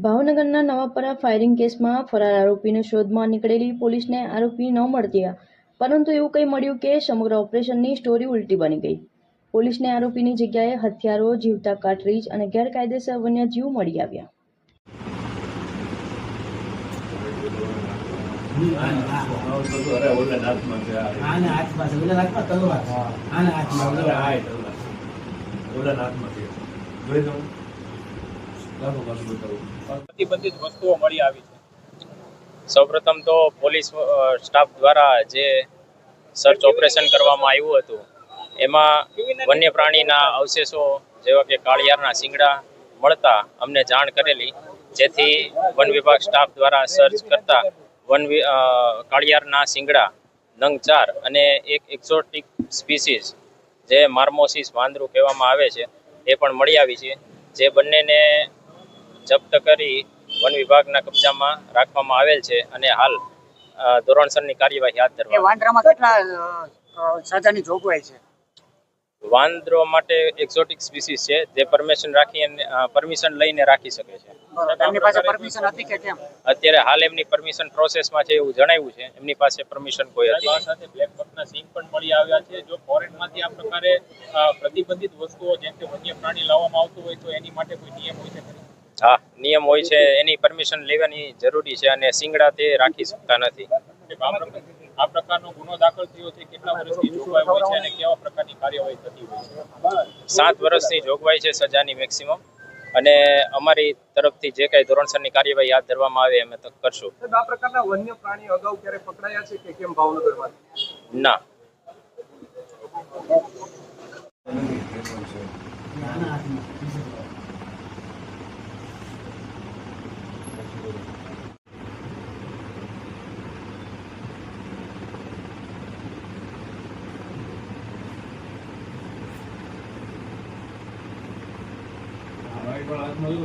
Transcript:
ભાવનગરના નવાપરા ફાયરિંગ કેસમાં ફરાર આરોપીને શોધમાં નીકળેલી પોલીસને આરોપી ન મળ્યા, પરંતુ એવું કંઈ મળ્યું કે સમગ્ર ઓપરેશનની સ્ટોરી ઉલટી બની ગઈ. પોલીસને આરોપીની જગ્યાએ હથિયારો, જીવતા કાર્ટ્રીજ અને ગેરકાયદેસર વન્યજીવ મળી આવ્યા. પ્રતિબંધિત વસ્તુઓ મળી આવી છે. સૌપ્રથમ તો પોલીસ સ્ટાફ દ્વારા જે સર્ચ ઓપરેશન કરવામાં આવ્યું હતું એમાં વન્ય પ્રાણીના અવશેષો જેવા કે કાળિયારના શિંગડા મળતા અમને જાણ કરેલી, જેથી વન વિભાગ સ્ટાફ દ્વારા સર્ચ કરતા કાળિયારના શિંગડા નંગ 4 અને એક એક્ઝોટિક સ્પીસીસ જે માર્મોસિસ વાંદરું કહેવામાં આવે છે એ પણ મળી આવી છે. જે બંનેને જપ્ત કરી વન વિભાગના કબજામાં રાખવામાં આવેલ છે અને હાલ ધોરણસરની કાર્યવાહી હાથ ધરવામાં. વાંદરામાં કેટલા સજાની જોગવાઈ છે? વાંદરો માટે એક્ઝોટિક સ્પીસીસ છે જે પરમિશન લઈને રાખી શકે છે. એમની પાસે પરમિશન હતી કે કેમ? અત્યારે હાલ એમની પરમિશન પ્રોસેસમાં છે એવું જણાવ્યું છે. એમની પાસે પરમિશન કોઈ હતી નહીં. સાથે બ્લેક બકના સિંગ પણ મળી આવ્યા છે. જો ફોરેનમાંથી આ પ્રકારે પ્રતિબંધિત વસ્તુઓ જેમ કે વન્ય પ્રાણી લાવવામાં આવતું હોય તો એની માટે કોઈ નિયમ હોય છે? હા, નિયમ હોય છે. એની પરમિશન લેવાની જરૂરી છે અને શિંગડા તે રાખી શકતા નથી. આ પ્રકારનો ગુનો દાખલ થયો છે, કેટલા વર્ષની જોગવાઈ હોય છે અને કેવા પ્રકારની કાર્યવાહી થતી હોય છે? 7 વર્ષની જોગવાઈ છે સજાની મેક્સિમમ, અને અમારી તરફથી જે કઈ ધોરણસરની કાર્યવાહી હાથ ધરવામાં આવે અમે તો કરશું. આ પ્રકારના વન્ય પ્રાણી અગાઉ ક્યારે પકડાયા છે કે કેમ ભાવનગરમાં? ના. હાથમાં